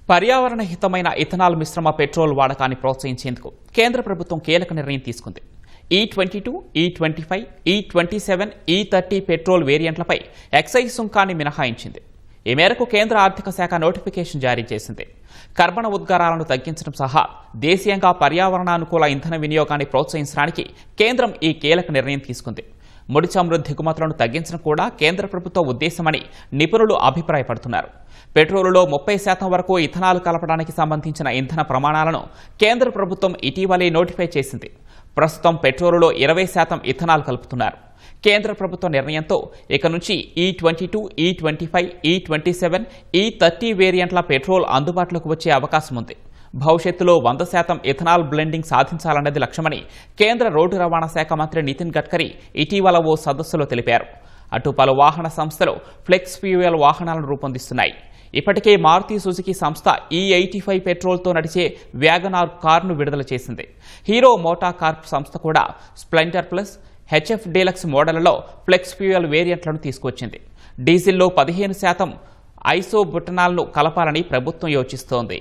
పర్యావరణ హితమైన ఇథనాల్ మిశ్రమ పెట్రోల్ వాడకాన్ని ప్రోత్సహించేందుకు కేంద్ర ప్రభుత్వం కీలక నిర్ణయం తీసుకుంది. E22, E25, E27, E30 petrol వేరియంట్లపై excise సుంకాన్ని మినహాయించింది. ఈ మేరకు కేంద్ర ఆర్థిక శాఖ నోటిఫికేషన్ జారీ చేసింది. కర్బన ఉద్గారాలను తగ్గించడం సహా దేశీయంగా పర్యావరణానుకూల ఇంధన వినియోగాన్ని ప్రోత్సహించడానికి కేంద్రం ఈ కీలక నిర్ణయం తీసుకుంది. ముడి చమురు దిగుమతులను తగ్గించడం కూడా కేంద్ర ప్రభుత్వ ఉద్దేశమని నిపుణులు అభిప్రాయపడుతున్నారు. పెట్రోలులో 30% వరకు ఇథనాల్ కలపడానికి సంబంధించిన ఇంధన ప్రమాణాలను కేంద్ర ప్రభుత్వం ఇటీవలే నోటిఫై చేసింది. ప్రస్తుతం పెట్రోలులో 20% ఇథనాల్ కలుపుతున్నారు. కేంద్ర ప్రభుత్వ నిర్ణయంతో ఇక నుంచి E22, E25, E27, E30 వేరియంట్ల petrol అందుబాటులోకి వచ్చే అవకాశం ఉంది. భవిష్యత్తులో 100% ఇథనాల్ బ్లెండింగ్ సాధించాలన్నది లక్ష్యమని కేంద్ర రోడ్డు రవాణా శాఖ మంత్రి నితిన్ గడ్కరీ ఇటీవల ఓ సదస్సులో తెలిపారు. అటు పలు వాహన సంస్థలు ఫ్లెక్స్ ఫ్యూయల్ వాహనాలను రూపొందిస్తున్నాయి. ఇప్పటికే మారుతి సుజుకి సంస్థ E85 పెట్రోల్తో నడిచే వ్యాగనార్ కార్ను విడుదల చేసింది. హీరో మోటా కార్ప్ సంస్థ కూడా స్ప్లెండర్ ప్లస్, HF డీలక్స్ మోడళ్లలో ఫ్లెక్స్ ఫ్యూయల్ వేరియంట్లను తీసుకొచ్చింది. డీజిల్లో 15% ఐసోబుటనాల్ను కలపాలని ప్రభుత్వం యోచిస్తోంది.